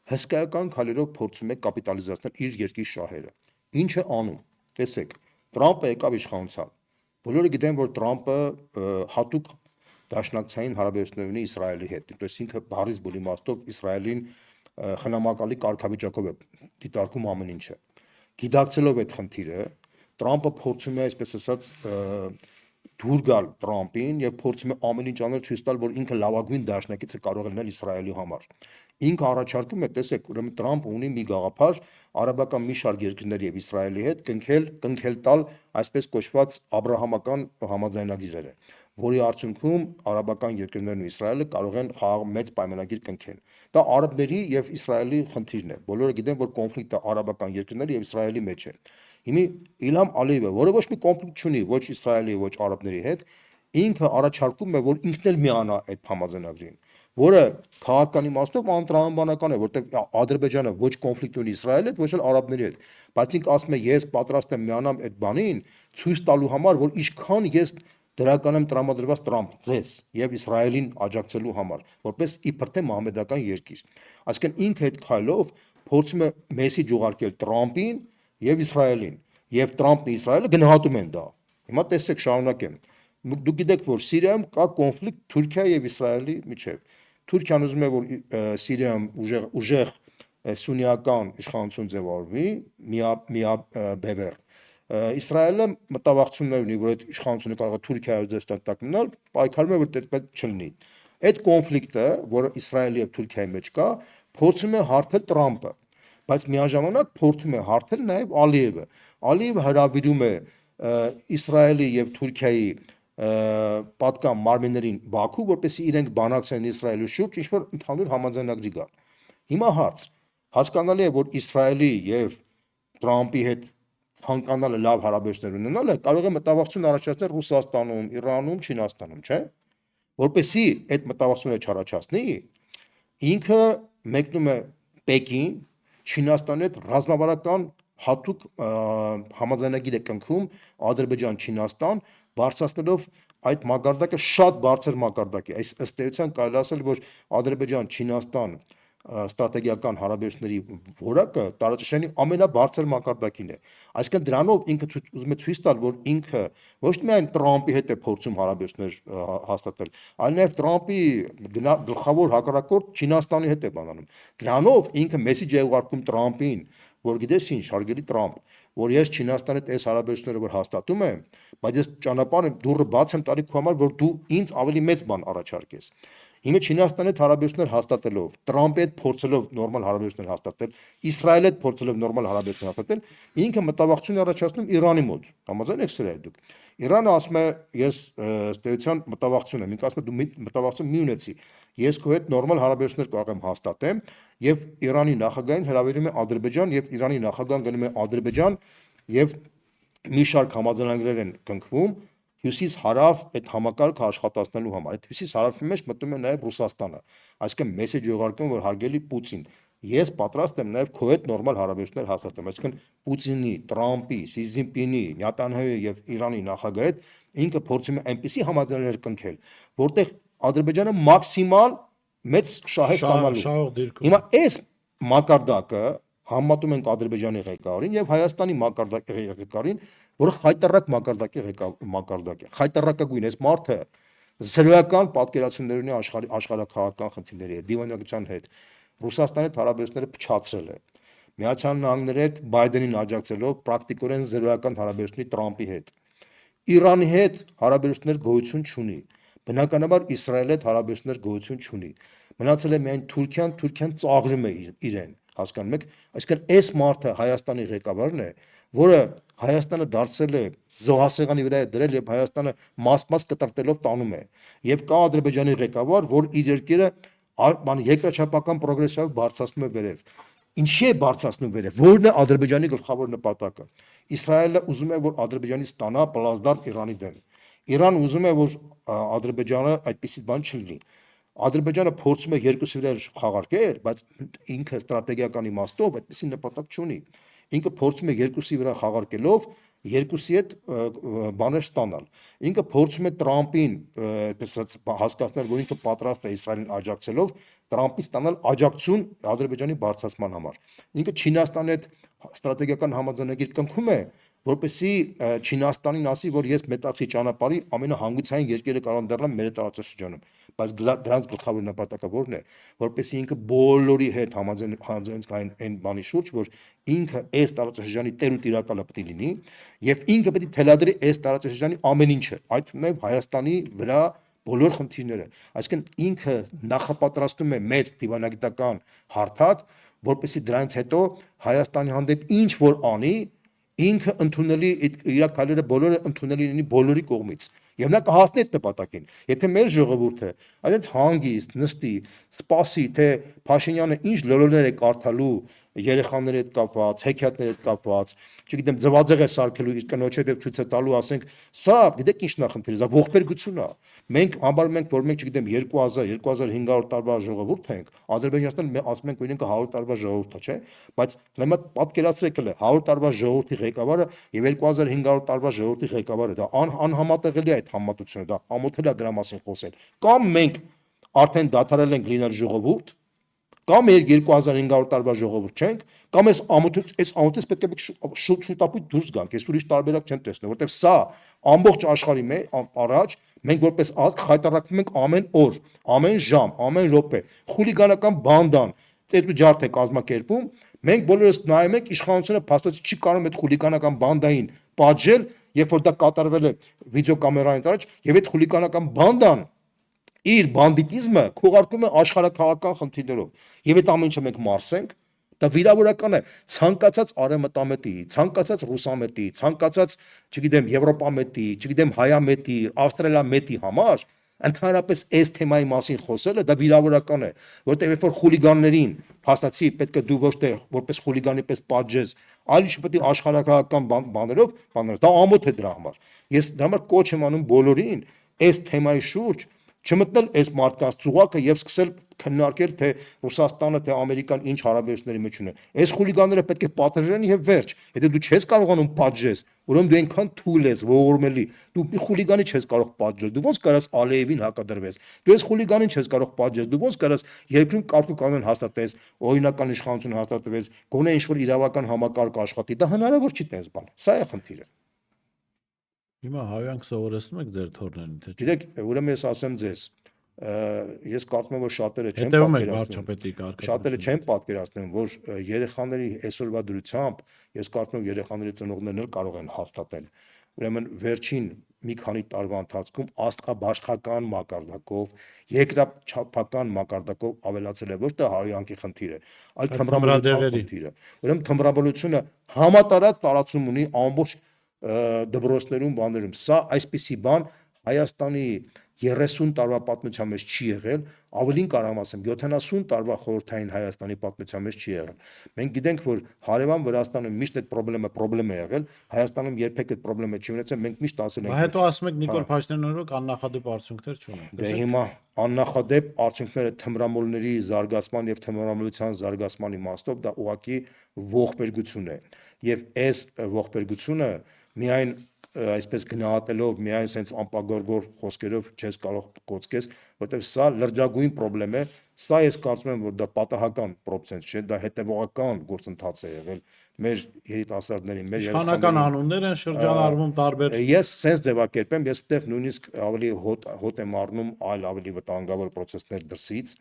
հսկայական քայլերով փորձում է կապիտալիզացնել իր երկրի շահերը։ Ինչ է անում։ Տեսեք, Տրամպը եկավ իշխանության։ Բոլորը գիտեն, որ Տրամպը հատուկ դաշնակցային հարաբերություններ ունի Իսրայելի հետ։ Այսինքն ինքը բառից բոլի իմաստով Իսրայելին խնամակալի կարգավիճակով է դիտարկում ամեն ինչը։ Գիտակցելով այդ խնդիրը, Տրամպը փորձում է, այսպես ասած, դուր գալ Տրամպին եւ փորձում է ամեն ինչ անել ցույց տալ, որ ինքը լավագույն դաշնակիցը կարող է լինել Իսրայելի համար։ Ինքը առաջարկում է, տեսեք, ուրեմն Տրամպը ունի մի գաղափար արաբական մի շարք երկրների եւ Իսրայելի հետ կնքել տալ այսպես կոչված աբրահամական համաձայնագիրերը, որի արդյունքում արաբական երկրներն ու Իսրայելը կարող են մեծ պայմանագիր կնքել։ Դա արաբների եւ Իսրայելի խնդիրն է։ Բոլորը գիտեն, որ կոնֆլիկտը արաբական երկրների եւ Իսրայելի մեջ է։ Հիմա Իլհամ Ալիևը, որը ոչ մի կոնֆլիկտ չունի ոչ Իսրայելի, ոչ արաբների հետ, ինքը առաջարկում է, որ ինքն էլ միանա այդ համաձայնագրին, որը քաղաքական իմաստով անտրամաբանական է, որտեղ Ադրբեջանը ոչ կոնֆլիկտ ունի Իսրայելի հետ, ոչ էլ արաբների հետ, բայց ինքը ասում է, ես պատրաստ եմ միանամ այդ բանին, ցույց տալու համար, որ ինչքան ես դրական եմ տրամադրված Տրամփ ձեզ եւ Իսրայելին աջակցելու համար, որպես իբր թե մահմեդական երկիր։ Այսինքն ինքը այդ քայլով փորձում է մեսիջ ուղարկել Տրամփին եւ Իսրայելին, եւ Տրամփն ու Իսրայելը գնահատում են դա։ Հիմա տեսեք, շարունակեմ։ Դուք գիտեք, որ Սիրիայում կա կոնֆլիկտ Թուրքիա եւ Իսրայելի միջեւ։ Թուրքիան ուզում է, որ Սիրիայում ուժեղ սուննիական իշխանություն ձևավորվի, միաբևեռ։ Իսրայելը մտավախություններ ունի, որ այդ իշխանությունը կարող է Թուրքիայից դստակ մնալ, պայքարում է, որ դա պետք չլինի։ Այդ կոնֆլիկտը, որը Իսրայելի եւ Թուրքիայի մեջ կա, փորձում է հարթել Տրամպը, բայց միաժամանակ փորձում է հարթել նաեւ Ալիևը։ Ալիևը հրավիրում է Իսրայելի եւ Թուրքիայի պատկան մարմիններին Բաքու, որպեսզի իրենք բանակցեն Իսրայելի շուրջ ինչ-որ ընդհանուր համաձայնագրի գան։ Հիմա հարց. հասկանալի է, որ Իսրայելի եւ Տրամպի հետ ցանկանալը լավ հարաբերություններ ունենալը կարող է մտավախություն առաջացնել Ռուսաստանում, Իրանում, Չինաստանում, չէ՞։ Որպեսզի այդ մտավախությունը չառաջացնի, ինքը մեկնում է Պեկին, Չինաստանի հետ ռազմավարական հատուկ համաձայնագիր է կնքում Ադրբեջան-Չինաստան, բարձրացնելով այդ մակարդակը շատ բարձր մակարդակի։ Այս ըստ էության կարելի ասել, որ Ադրբեջան-Չինաստան ստրատեգիական հարաբերությունների որակը տարածաշրջանի ամենաբարձր մակարդակին է։ Այսինքն դրանով ինքը ուզում է ցույց տալ, որ ինքը ոչ միայն Տրամպի հետ է փորձում հարաբերություններ հաստատել, այլ նաև Տրամպի գլխավոր հակառակորդ Չինաստանի հետ է բանանում։ Դրանով ինքը մեսիջ է ուղարկում Տրամպին, որ գիտես ինչ, հարգելի Տրամպ, որ ես Չինաստանի հետ այս հարաբերությունները որ հաստատում եմ, բայց ես ճանապարհը դուռը բաց եմ տալի քո համար, որ դու ինձ ավելի մեծ բան առաջարկես։ Հիմա Չինաստանի հետ հարաբերություններ հաստատելով, Տրամպի հետ փորձելով նորմալ հարաբերություններ հաստատել, Իսրայելի հետ փորձելով նորմալ հարաբերություններ հաստատել, ինքը մտավախություն առաջացնում Իրանի մոտ։ Համաձայն եք սրա հետ դուք։ Իրանը ասում է, ես ըստ էության մտավախություն եմ, ինքը ասում է դու մտավախություն մի ունեցի։ Ես քո հետ նորմալ հարաբերություններ կարող եմ հաստատեմ, եւ Իրանի նախագահին հրավիրում է Ադրբեջան, եւ Իրանի նախագահան գնում է Ադրբեջան, եւ մի շարք համաձայնագրեր են կնքվում հյուսիս-հարավ այդ համակարգը աշխատացնելու համար։ Այդ հյուսիս-հարավի մեջ մտնում է նաև Ռուսաստանը։ Այսինքն մեսեջ ուղարկում, որ հարգելի Պուտին, ես պատրաստ եմ նաև քո հետ նորմալ հարաբերություններ հաստատեմ։ Այսինքն Պուտինի, Տրամպի, Սի Ցզինպինի, Նյատանյահուի եւ Իրանի նախագահի հետ ինքը փորձում է այնպիսի համաձայնագրեր կնքել, որտեղ Ադրբեջանը մաքսիմալ մեծ շահ է ստանալու։ Հիմա այս մակարդակը համատում ենք Ադրբեջանի ղեկավարին եւ Հայաստանի ղեկավարին, որը խայտարակ մակարդակի մակարդակ է։ Խայտարակագույն այս մարդը զրոյական պատկերացումներ ունի աշխարհաքաղաքական խնդիրների հետ, դիվանագիտության հետ։ Ռուսաստանի հետ հարաբերությունները փչացրել է։ Միացյալ Նահանգների հետ Բայդենին աջակցելով պրակտիկորեն զրոյական հարաբերությունների Տրամպի հետ։ Իրանի հետ հարաբերություններ գոյություն չունի։ Բնականաբար Իսրայելի հետ հարաբերություններ գոյություն չունի։ Մնացել է միայն Թուրքիան ծաղրում է իրեն։ հասկանում եք, այսինքն այս մարդը Հայաստանի ղեկավարն է, որը Հայաստանը դարձրել է զոհասեղանի վրա է դրել եւ Հայաստանը մաս-մաս կտրտելով տանում է։ Եվ կա Ադրբեջանի ղեկավար, որ իր երկիրը երկրաչափական պրոգրեսիայով բարձրացնում է վերև։ Ինչի է բարձրացնում վերև։ Որն է Ադրբեջանի գլխավոր նպատակը։ Իսրայելը ուզում է, որ Ադրբեջանից ստանա պլազդարմ Իրանի դեմ։ Իրան ուզում է, որ Ադրբեջանը այդպիսի բան չլինի։ Ադրբեջանը փորձում է երկուսի վրա խաղարկել, բայց ինքը ստրատեգիական իմաստով այդպիսի նպատակ չունի։ Ինքը փորձում է երկուսի վրա խաղարկելով երկուսի հետ բաներ ստանալ։ Ինքը փորձում է Տրամպին հասկացնել, որ ինքը պատրաստ է Իսրայելին աջակցելով Տրամպի ստանալ աջակցություն Ադրբեջանի բարձրացման համար։ Ինքը Չինաստանի հետ ստրատեգիական համաձայնագիր կնքում է, որպեսզի Չինաստանին ասի, որ ես մետաքսի ճանապարհի ամենահանգուցային երկիրը կարող եմ դառնալ մեր տարածաշրջանում, բայց դրանց գլխավոր նպատակը որն է, որպեսզի ինքը բոլորի հետ համաձայնության այն բանի շուրջ, որ ինքը այս տարածաշրջանի տեր ու տիրակալը պետք է լինի, եւ ինքը պետք է թելադրի այս տարածաշրջանի ամեն ինչը, այդ թվում Հայաստանի վրա բոլոր խնդիրները, այսինքն ինքը նախապատրաստում է մեծ դիվանագիտական հարթակ, որպեսզի դրանից հետո Հայաստանի հանդեպ ինչ որ անի, ինքը ընդունելի իր քայլերը բոլորը ընդունելի լինի բոլորի կողմից։ Եվ նա կհասնի այդ նպատակին։ Եթե մեր ժողովուրդը այդպես հանգիստ նստի, սպասի, թե Փաշինյանը ինչ լոլորներ է կարդալու երեխաների հետ կապված, հեքիաթների հետ կապված, չգիտեմ, ձվածեղ է սարքելու իր կնոջ հետ ցույց է տալու, ասենք, սա գիտեք ինչն է խնդիրը, սա ողբերգություն է։ Մենք համարում ենք, որ մենք չգիտեմ 2000-2500 տարվա ժողովուրդ ենք, Ադրբեջանն ասում ենք, որ ինքը 100 տարվա ժողովուրդ է, չէ՞, բայց հիմա պատկերացրեք հələ 100 տարվա ժողովրդի ղեկավարը եւ 2500 տարվա ժողովրդի ղեկավարը, դա անհամատեղելի է այդ համատությունը, դա ամոթել է դրա մասին խոսել։ Կամ մենք արդեն դադարել ենք լինել ժողովուրդ, կամ 2500 տարվա ժողովուրդ չենք, կամ այս ամոթից պետք է շուտապույտ դուրս գանք, ես ուրիշ տարբերակ չեմ տեսնում, որովհետև սա ամբողջ աշխարհի առաջ մենք որպես ազգ խայտառակվում ենք ամեն օր, ամեն ժամ, ամեն րոպե, խուլիգանական բանդան, ծեծուջարդ է կազմակերպում, մենք բոլորս նայում ենք, իշխանությունը փաստացի չի կարող այդ խուլիգանական բանդային պատժել, երբ որ դա կատարվել է վիդեոկամերայից առաջ, եւ այդ խուլիգանական բանդան իր բանդիտիզմը քողարկում է աշխարհակաղակական խնդիրներով եւ այդ ամեն ինչը մենք մարսենք, դա վիրավորական է ցանկացած արևմտամետի, ցանկացած ռուսամետի, ցանկացած, չգիտեմ, եվրոպամետի, չգիտեմ, հայամետի, ավստրալիամետի համար ընդհանրապես այս թեմայի մասին խոսելը դա վիրավորական է, որտեղ երբ որ խուլիգաններին փաստացի պետք է դու ոչ թե որպես խուլիգանի պես պատժես, այլ ինչ պետք է աշխարհակաղակական բաներով, դա ամոթ է դրա համար։ Ես դրա համար կոչ եմ անում բոլորին այս թեմայի շուրջ չմտնել այս մարդկանց ծուղակը եւ սկսել քննարկել թե Ռուսաստանը թե Ամերիկան ինչ հարաբերությունների մեջ ունեն։ Այս խուլիգանները պետք է պատժեն եւ վերջ։ Եթե դու չես կարողանում պատժես, ուրեմն դու այնքան թույլ ես, ողորմելի, դու մի խուլիգանի չես կարող պատժել։ Դու ոնց կարաս Ալիևին հակադրվես։ Դու այս խուլիգանին չես կարող պատժել։ Դու ոնց կարաս երկրում կարգու կանոն հաստատես, օրինական իշխանություն հաստատվես, գոնե ինչ որ իրավական համակարգ աշխատի։ Դա հնարավոր չի տես բան։ Սա է խնդիրը։ Հիմա հայանք սովորեցնում եք ձեր թորներին, թե չէ։ Գիտեք, ուրեմն ես ասեմ ձեզ, ես կարծում եմ, որ շատերը չեն Հետևում եք պատկերացնում, վարչապետի կարգավորմանը։ շատերը չեն պատկերացնում, որ երեխաների այսօրվա դրությամբ ես կարծում եմ երեխաների ծնողներն էլ կարող են հաստատել։ Ուրեմն վերջին մի քանի տարվա ընթացքում աստղաբաշխական մակարդակով, երկրաչափական մակարդակով ավելացել է ոչ թե հայանքի խնդիրը, այլ թմրամոլության խնդիրը։ Ուրեմն թմրամոլությունը համատարած տարածում ունի ամբողջ դպրոցներում, բաներում։ Սա այսպիսի բան Հայաստանի 30 տարվա պատմության մեջ չի եղել, ավելին կարող եմ ասեմ 70 տարվա խորհրդային Հայաստանի պատմության մեջ չի եղել։ Մենք գիտենք, որ հարևան Վրաստանը միշտ այդ պրոբլեմ է եղել, Հայաստանում երբեք այդ պրոբլեմը չի ունեցել, մենք միշտ ասել ենք։ Հետո ասում եք Նիկոլ Փաշինյանն որ աննախադեպ արդյունքներ չունեն։ Դե հիմա աննախադեպ արդյունքները թմրամոլների զարգացման եւ թմրամոլության զարգացման իմաստով դա ուղղակի ողբերգություն է։ Եվ այս ողբերգությունը միայն այսպես գնահատելով, միայն sense անպագորգոր խոսքերով չես կարող կոչկես, որտեղ սա լրջագույն խնդրեմ է, սա ես կարծում եմ, որ դա պատահական process չէ, դա հետևողական գործընթաց է եղել մեր երիտասարդներին, մեր իշխանական անուններ են շրջանառվում տարբեր։ Ես sense ձևակերպեմ, ես այդտեղ նույնիսկ ավելի հոտ եմ առնում այլ ավելի վտանգավոր process-ներ դրսից,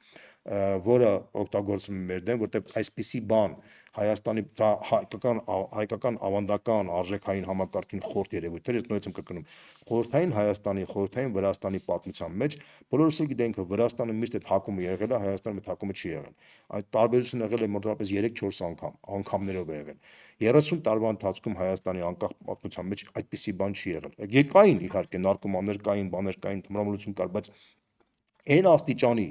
որը օգտագործում է մեր դեմ, որտեղ այսպիսի բան Հայաստանի հայկական ավանդական արժեքային համակարգին խորտ երևույթ էր, ես նույնիսկ կրկնում, խորհրդային Հայաստանի, խորհրդային Վրաստանի պատմության մեջ բոլորս էլ գիտենք, որ Վրաստանը միշտ այդ հակումը եղել է, Հայաստանում այդ հակումը չի եղել։ Այդ տարբերությունը եղել է մոտավորապես 3-4 անգամներով է եղել։ 30 տարվա ընթացքում Հայաստանի անկախ պատմության մեջ այդպիսի բան չի եղել։ Եկային իհարկե նարկոմաններ կային, բաներ կային, թմրամոլություն կար, բայց այն աստիճանի,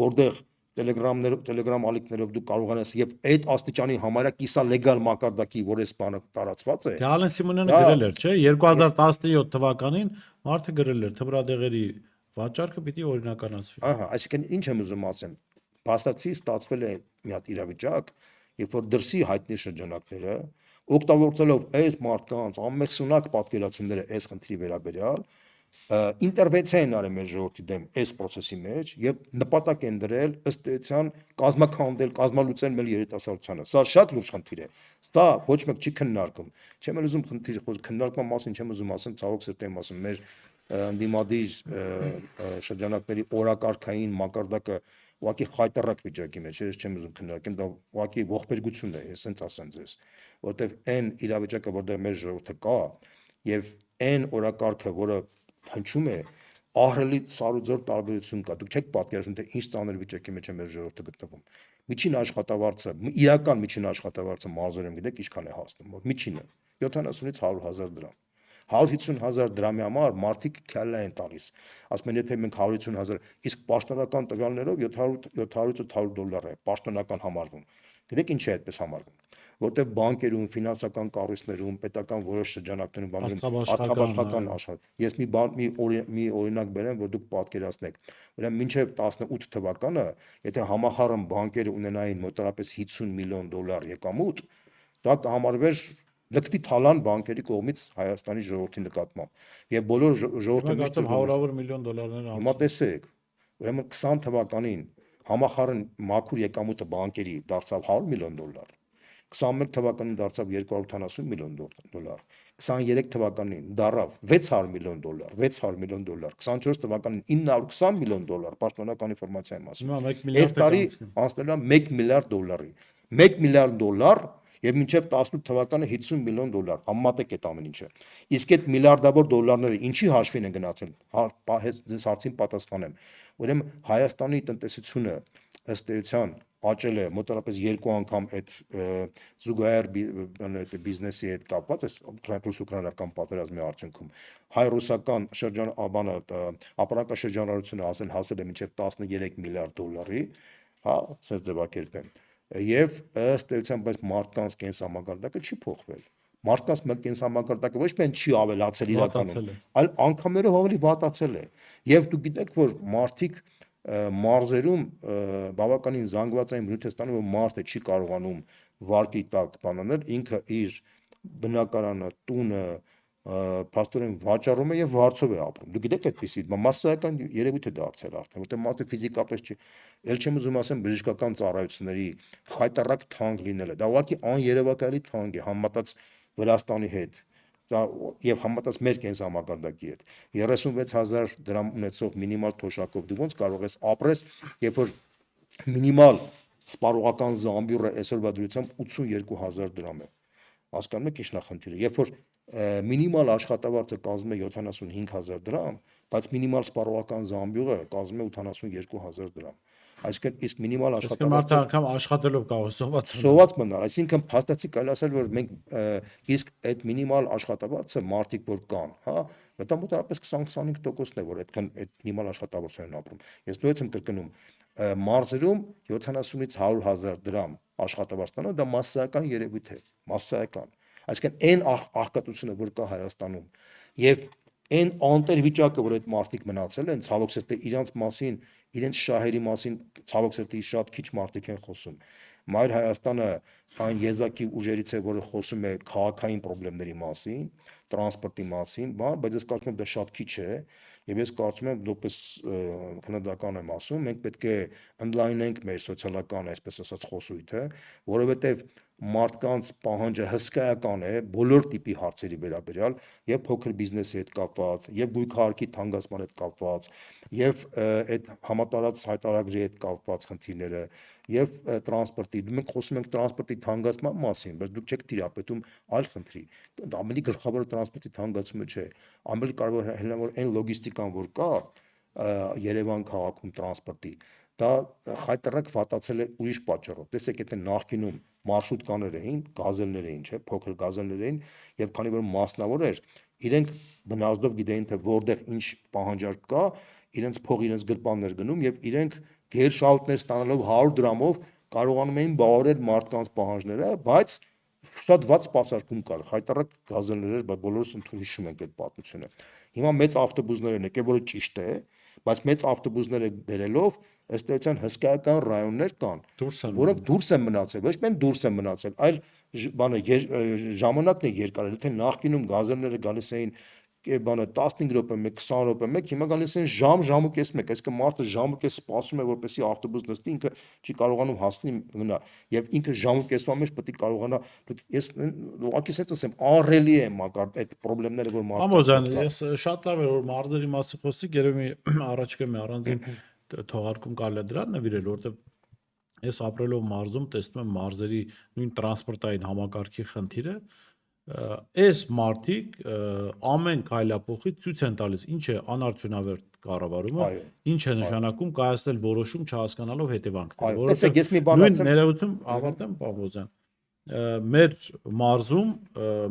որտեղ Telegram ալիքներով դու կարող ես եւ այդ աստիճանի համարյա կիսալեգալ մակարդակի, որ այս բանը տարածված է։ Գալեն Սիմոնյանը գրել էր, չէ, 2017 թվականին մարդը գրել էր թմրադեղերի վաճառքը պիտի օրինականացվի։ Ահա, այսինքն ինչ եմ ուզում ասեմ։ Փաստացի ստացվել է մի հատ իրավիճակ, երբ որ դրսի հայտնի շրջանակները օգտագործելով այս մարդկանց անմեղսունակ պատկերացումները այս խնդրի վերաբերյալ ինտերվենցիա են արել մեր ժողովրդի դեմ այս process-ի մեջ եւ նպատակ են դրել ըստ էության կազմակերպել, կազմալուծել մեր երիտասարդությանը։ Սա շատ լուրջ խնդիր է։ Սա ոչ մեկ չի քննարկում։ Չեմ էլ ուզում քննարկման մասին չեմ ուզում ասեմ, ցավոք սրտի եմ ասում, մեր ընդդիմադիր շրջանակների օրակարգային մակարդակը ուղղակի խայտարակ վիճակի մեջ է, ես չեմ ուզում քննարկեմ, դա ուղղակի ողբերգություն է, ես ասենց ասեմ ձեզ, որովհետեւ այն իրավիճակը, որտեղ մեր ժողովուրդը կա եւ այն օրակարգը, որը հնչում է ահռելի սարուձոր տարբերություն կա։ Դուք չեք պատկերացնում, թե ինչ ծանր վիճակի մեջ է մեր ժողովուրդը գտնվում։ Միջին աշխատավարձը, իրական միջին աշխատավարձը մարզերում գիտեք ինչքան է հասնում, որ միջինը 70-ից 100,000 դրամ։ 150,000 դրամի համար մարդիկ քյալա են տալիս։ Ասում են, եթե մենք 150,000, իսկ պաշտոնական տվյալներով 700-800 դոլար է պաշտոնական համարվում։ Գիտեք ինչ է այդպես համարվում, որտեղ բանկերում, ֆինանսական կառույցներում, պետական որոշ շրջանակներում բաներում աշխատական աշխատանք։ Ես մի օրինակ բերեմ, որ դուք պատկերացնեք։ Ուրեմն մինչև 18 թվականը, եթե համախառն բանկերը ունենային մոտավորապես 50 միլիոն դոլար եկամուտ, դա կհամարվեր լկտի թալան բանկերի կողմից Հայաստանի ժողովրդի նկատմամբ։ Եվ բոլոր ժողովրդի Մենք ասում 100 միլիոն դոլարներ Հիմա տեսեք, ուրեմն 20 թվականին համախառն մաքուր եկամուտը բանկերի դարձավ 100 միլիոն դոլար, 21 թվականին դարձավ 280 միլիոն դոլար, 23 թվականին դարավ 600 միլիոն դոլար, 600 միլիոն դոլար, 24 թվականին 920 միլիոն դոլար, պաշտոնական ինֆորմացիա եմ ասում։ Հիմա 1 միլիարդ Այս տարի անցնել է 1 միլիարդ դոլարի։ 1 միլիարդ դոլար եւ մինչեւ 18 թվականը 50 միլիոն դոլար, համատեք այդ ամեն ինչը։ Իսկ այդ միլիարդավոր դոլարները ինչի հաշվին են գնացել, ձեզ հարցին պատասխանեմ։ Ուրեմն Հայաստանի տնտեսությունը ըստ էության աճել է մոտավորապես 2 անգամ այդ զուգահեռ բիզնեսի հետ կապված է ռուս-ուկրաինական պատերազմի արդյունքում հայ-ռուսական շրջանաբանը ապրանքաշրջանառությունը հասել է մինչև 13 միլիարդ դոլարի, հա, ասես ձևակերպեմ։ Եվ ըստ էության բայց մարդկանց կենսամակարդակը չի փոխվել։ Մարդկանց կենսամակարդակը ոչ միայն չի ավելացել իրականում, այլ անգամներով ավելի վատացել է։ Եվ դուք գիտեք, որ մարդիկ մարզերում բավականին զանգվածային բնույթ է ստանում, որ մարդը չի կարողանում վարկի տակ բանանել, ինքը իր բնակարանը, տունը փաստորեն վաճառում է եւ վարձով է ապրում։ Դուք գիտեք այդպեսի մասսայական երևույթ է դարձել արդեն, որտեղ մարդը ֆիզիկապես չի, ել չեմ ուզում ասեմ բժշկական ծառայությունների խայտարակ թանկ լինելը։ Դա ուղղակի աներևակայալի թանկ է համատած Վրաստանի հետ։ Դա եւ համատած մեր կենսամակարդակի հետ 36,000 դրամ ունեցող մինիմալ թոշակով դու ոնց կարող ես ապրես, երբ որ մինիմալ սպառողական զամբյուռը այսօրվա դրությամբ 82,000 դրամ է։ Հասկանում եք ինչն է խնդիրը։ Երբ որ մինիմալ աշխատավարձը կազմում է 75,000 դրամ, բայց մինիմալ սպառողական զամբյուղը կազմում է 82,000 դրամ։ Այսինքն իսկ մինիմալ աշխատավարձը մարդը անգամ աշխատելով կարող է սոված մնալ, այսինքն փաստացի կարելի ասել, որ մենք իսկ այդ մինիմալ աշխատավարձը մարդիկ որ կան, հա, դա մոտավորապես 20-25%-ն է, որ այդքան այդ մինիմալ աշխատավարձով են ապրում։ Ես նույնպես եմ կրկնում, մարզերում 70-ից 100,000 դրամ աշխատավարձ տանը դա մասսայական երևույթ է, մասսայական։ Այսինքն այն աղքատությունը, որ կա Հայաստանում եւ այն անտերվիճակը, որ այդ մարդիկ մնացել են, ցավոք սրտի իրանց մասին, իրենց շահերի մասին ցավոք սրտի շատ քիչ մարդիկ են խոսում։ Մայր Հայաստանը այն եզակի ուժերից է, որը խոսում է քաղաքային խնդիրների մասին, տրանսպորտի մասին, բայց ես կարծում եմ դա շատ քիչ է, եւ ես կարծում եմ դոպես քննադատական եմ ասում, մենք պետք է ընդլայնենք մեր սոցիալական, այսպես ասած, խոսույթը, որովհետեւ մարդկանց պահանջը հսկայական է բոլոր տիպի հարցերի վերաբերյալ եւ փոքր բիզնեսի հետ կապված եւ գույքահարկի թանկացման հետ կապված եւ այդ համատարած հայտարարագրի հետ կապված խնդիրները եւ տրանսպորտի մենք խոսում ենք տրանսպորտի թանկացման մասին բայց դուք չեք տիրապետում այլ խնդրի ավելի գլխավոր տրանսպորտի թանկացումը չէ ավելի կարևոր հենց որ այն լոգիստիկան որ կա Երևան քաղաքում տրանսպորտի դա հայտարարակ վատացել է ուրիշ պատճառով տեսեք եթե նախկինում մարշրուտկաներ էին, գազելներ էին, չէ, փոքր գազելներ էին եւ քանի որ մասնավոր էր, իրենք բնազդով գիտեին թե որտեղ ինչ պահանջարկ կա, իրենց փող իրենց գրպաններ գնում եւ իրենք գերշահութներ ստանալով 100 դրամով կարողանում էին բավարարել մարդկանց պահանջները, բայց շատ վատ սպասարկում կար, հայտարարակ գազելներ էր, բայց բոլորս հիշում ենք այդ պատմությունը։ Հիմա մեծ ավտոբուսներ են եկել, որը ճիշտ է, բայց մեծ ավտոբուսները բերելով ըստ էության հսկայական ռայոններ կան, որոնք դուրս են մնացել, ոչ միայն դուրս են մնացել, այլ բանը ժամանակն է երկար, եթե նախկինում գազելները գալիս էին բանը 15 րոպե 1, 20 րոպե 1, հիմա գալիս են ժամուկես 1, այսինքն մարդը ժամուկես սպասում է, որպեսզի ավտոբուս նստի, ինքը չի կարողանում հասնի գնա, եւ ինքը ժամուկեսվա մեջ պետք է կարողանա, ես ուղղակի ասած ասեմ, ահռելի է մակարդ այդ խնդիրները, որ մարդը Ամոզյան, ես շատ լավ էր որ մարզերի մասը խոսեցի, երևի առաջկա մի առանձին թողարկում կարելի է դրան նվիրել, որովհետեւ ես ապրելով մարզում տեսնում եմ մարզերի նույն տրանսպորտային համակարգի խնդիրը այս մարդիկ ամեն քայլափոխի ցույց են տալիս ինչ է անարդյունավետ կառավարումը, ինչ է նշանակում կայացնել որոշում չհասկանալով հետևանքները, որովհետեւ նույն ներողություն ավարտեմ Պավլոզյան մեր մարզում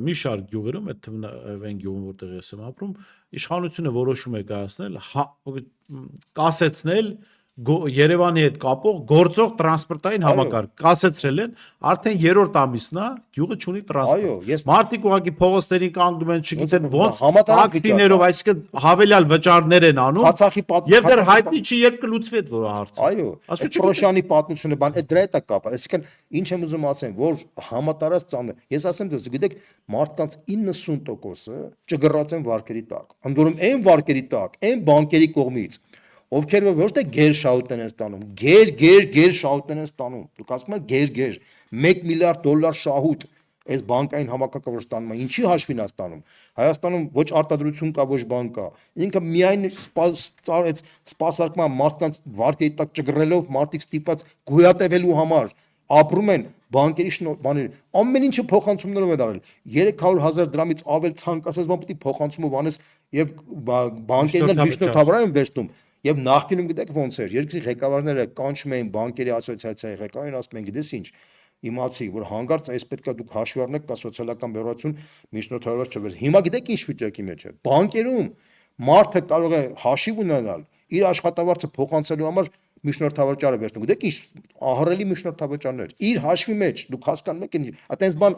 մի շարք գյուղերում այդ թվային գյուղում որտեղ ես եմ ապրում իշխանությունը որոշում է կայացնել կասեցնել Երևանի հետ կապող գործող տրանսպորտային համակարգ կասեցրել են արդեն 3-րդ ամիսն է գյուղը չունի տրանսպորտ մարդիկ ուղղակի փողոցներին կանգնում են չգիտեն ոնց տաքսիներով այսինքն հավելյալ վճարներ են անում եւ դեռ հայտնի չի երբ կլուծվի այդ որ հարցը այո ասում Պրոշյանի պատմությունը բան այդ դրա հետ է կապը այսինքն ինչ եմ ուզում ասեմ որ համատարած ծանր ես ասեմ դες գիտեք մարդկանց 90%-ը ճգռած են վարկերի տակ ընդորում այն վարկերի տակ այն բանկերի կողմից ովքեր ոչ թե գերշահութներ են ստանում, գեր-շահութներ են ստանում։ Դուք ասում եք գեր, $1 միլիարդ շահութ այս բանկային համակարգը որ ստանում է, ինչի հաշվին է ստանում։ Հայաստանում ոչ արտադրություն կա, ոչ բան կա։ Ինքը միայն սպասարկման մարդկանց վարկերի տակ ճգռելով մարդիկ ստիպված գոյատևելու համար ապրում են բանկերի բաներ ամեն ինչը փոխանցումներով է դարել 300,000 դրամից ավել ցանկացած բան պետք է փոխանցումով անես եւ բանկերն էլ միջնորդաբար են վերցնում Եվ նախկինում գիտեք ոնց էր, երկրի ղեկավարները կանչում էին բանկերի ասոցիացիայի ղեկավարին, ասում են գիտես ինչ, իմացի, որ հանգարց այս պետքա դուք հաշվի առնեք կա սոցիալական բեռնություն միջնորդաբար չվեր։ Հիմա գիտեք ինչ վիճակի մեջ է։ Բանկերում մարդը կարող է հաշիվ ունենալ իր աշխատավարձը փոխանցելու համար միջնորդավճարը վերցնում։ Գիտեք ինչ ահռելի միջնորդավճարներ։ Իր հաշվի մեջ դուք հասկանում եք, այտենց բան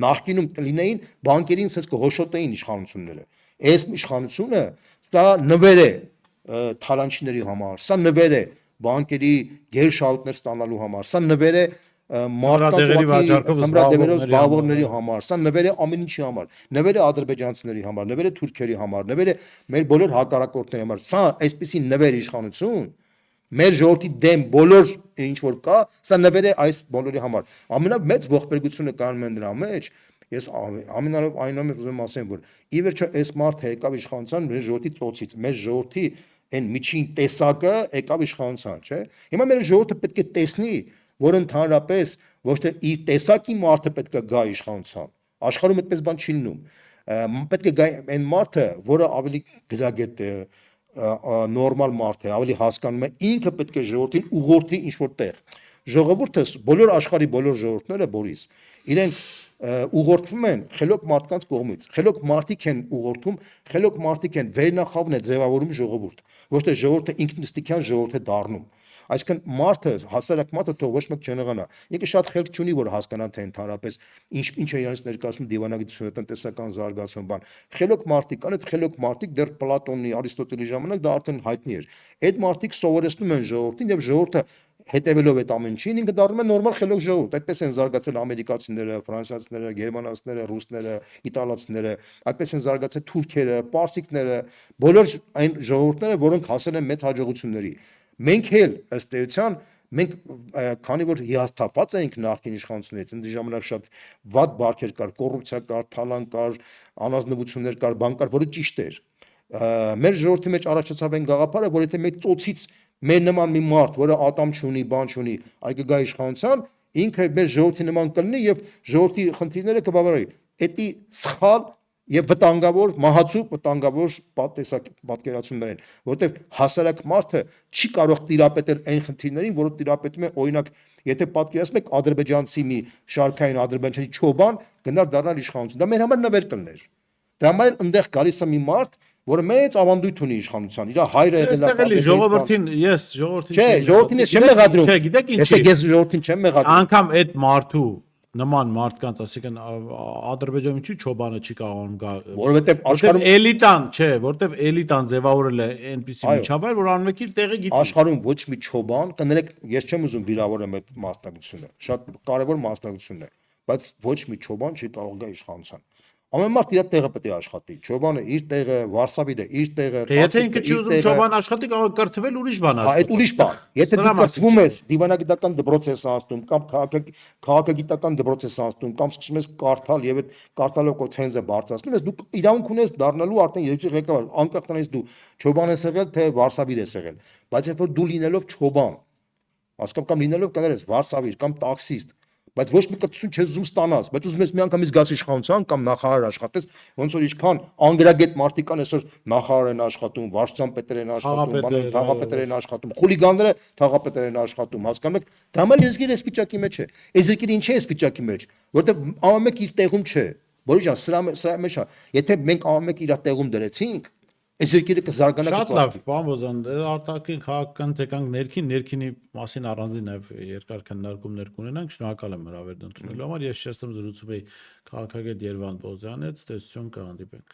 նախկինում լինեին բանկերին սենց կհոշոտեին իշխանությունները։ Այս իշխանությունը դա նվեր է թալանչիների համար, սա նվեր է բանկերի գերշահութներ ստանալու համար, սա նվեր է մարդկանց զբաղվողների համար, սա նվեր է ամեն ինչի համար, նվեր է ադրբեջանցիների համար, նվեր է թուրքերի համար, նվեր է մեր բոլոր հակառակորդների համար, սա այսպիսի նվեր իշխանություն, մեր ժողովրդի դեմ բոլոր ինչ որ կա, սա նվեր է այս բոլորի համար, ամենամեծ ողբերգությունը կանում են դրա մեջ Ես ամենալավ այնուամենայնիվ ուզում ասեմ, որ ի վերջո այս մարդը եկավ իշխանության մեր ժողովրդի ծոցից, մեր ժողովրդի այն միջին տեսակը եկավ իշխանության, չէ։ Հիմա մեր ժողովուրդը պետք է տեսնի, որ ընդհանրապես ոչ թե իր տեսակի մարդը պետք է գա իշխանության։ Աշխարհում այդպես բան չի լինում։ Պետք է գա այն մարդը, որը ավելի գրագետ է, նորմալ մարդ է, ավելի հասկանում է, ինքը պետք է ժողովրդին ուղղորդի ինչ-որ տեղ։ Ժողովուրդը, բոլոր աշխարհի բոլոր ժողովուրդները, Բորիս, իրենք ուղղորդվում են խելոք մարդկանց կողմից։ Խելոք մարդիկ են ուղղորդում, խելոք մարդիկ են վերնախավն է ձևավորում ժողովուրդ։ Ոչ թե ժողովուրդը ինքնստիկյան ժողովուրդ է դառնում։ Այսինքն մարդը, հասարակ մարդը թող ոչ մեկ չնեղանա։ Ինքը շատ խելք չունի, որ հասկանա թե ընդհանրապես ինչ է իրենց ներկայացնում դիվանագիտությունը, տնտեսական զարգացում բան։ Խելոք մարդիկ կան, այդ խելոք մարդիկ դեռ Պլատոնի, Արիստոտելի ժամանակ դա արդեն հայտնի էր։ Այդ մարդիկ սովորեցնում են ժողովրդին եւ ժողովուրդը հետևելով այդ ամեն ինչին ինքը դառնում է նորմալ խելոք ժողովուրդ։ Այդպես են զարգացել ամերիկացիները, ֆրանսիացիները, գերմանացիները, ռուսները, իտալացիները, այդպես են զարգացել թուրքերը, պարսիկները, բոլոր այն ժողովուրդները, որոնք հասել են մեծ հաջողությունների։ Մենք էլ ըստ էության մենք քանի որ հիասթափված էինք նախկին իշխանություններից, ընդ ժամանակ շատ վատ բարքեր կար, կոռուպցիա կար, թալան կար, անազնվություններ կար, բան կար, որը ճիշտ էր։ Մեր ժողովրդի մեջ առաջացավ այն գաղափարը, որ եթե մեկ ծոցից մեր նման մի մարդ, որը ատամ չունի, բան չունի, այ կգա իշխանության, ինքը մեր ժողովրդի նման կլինի եւ ժողովրդի խնդիրները կբավարարի։ Էդի սխալ եւ վտանգավոր, մահացու վտանգավոր պատկերացումներ են, որովհետեւ հասարակ մարդը չի կարող տիրապետել այն խնդիրներին, որոնք տիրապետում է օրինակ, եթե պատկերացնում եք ադրբեջանցի մի շարքային ադրբեջանցի չոբան գնար դառնալ իշխանություն, դա մեր համար նվեր կլներ։ Դրա համար էլ այնտեղ գալիս է մի մարդ, որը մեծ ավանդույթ ունի իշխանության, իր հայրը եղել Այստեղ էլի ժողովրդին, ես ժողովրդին Չէ, ժողովրդին ես չեմ մեղադրում։ Չէ, գիտեք Ես ինչի։ ես ժողովրդին չեմ մեղադրում։ Անկամ այդ մարդու նման մարդկանց, ասիկան Ադրբեջանի չի չոբանը չի կարողանում գա։ Որովհետև Որտեւ էլիտան, չէ, որտեւ էլիտան ձևավորել է այնպեսի միջավայր, որ անունը իր տեղը գիտի։ Աշխարհում ոչ մի չոբան, կներեք, ես չեմ ուզում վիրավորեմ այդ մասնակցությունը, շատ կարևոր մասնակցություն է, բայց ոչ մի չոբան չի կարող գա իշխանության։ Ամեն մարդ իր տեղը պետք է աշխատի։ Չոբանը իր տեղը, Վարշավիդը իր տեղը։ Եթե ինքը չի ուզում չոբան աշխատի, կարող է կրթվել ուրիշ բան։ Այդ ուրիշ բան։ Եթե դու կրթվում ես, դիվանագիտական դպրոց ես անցնում, կամ քաղաքագիտական դպրոց ես անցնում, կամ սկսում ես կարդալ եւ այդ կարդալով քո ցենզը բարձրացնում ես, դու իրավունք ունես դառնալու արդեն երկրի ղեկավար, անկախ տնից դու չոբան ես եղել, թե Վարշավիր ես եղել։ Բայց երբ որ դու լինելով չոբան, հասկանում կամ լինելով կներես Վարշավիր կամ տաքսիստ, բայց ոչ մի կրթություն չես ուզում ստանաս, բայց ուզում ես միանգամից գաս իշխանության կամ նախարար աշխատես, ոնց որ ինչքան անգրագետ մարդիկ կան այսօր նախարար են աշխատում, վարչության պետեր են աշխատում, թաղապետեր են աշխատում, խուլիգանները թաղապետեր են աշխատում, հասկանում եք, դա մալ երկիրը այս վիճակի մեջ է։ Այս երկիրը ինչ է այս վիճակի մեջ, որովհետև ամեն մեկ իր տեղում չէ։ Որի ջան, սրա մեջ է, եթե մենք ամեն մեկ իր տեղում դրեցինք, այս երկիրը կզարգանա Շատ լավ, պարոն Բոզյան, արտաքին քաղաքական ցեկանք ներքինի մասին առանձին նաև երկար քննարկումներ կունենանք։ Շնորհակալ եմ հրավերն ընդունելու համար։ Ես շեշտում զրուցում էի քաղաքագետ Երվանդ Բոզյանից, տեսություն կհանդիպենք։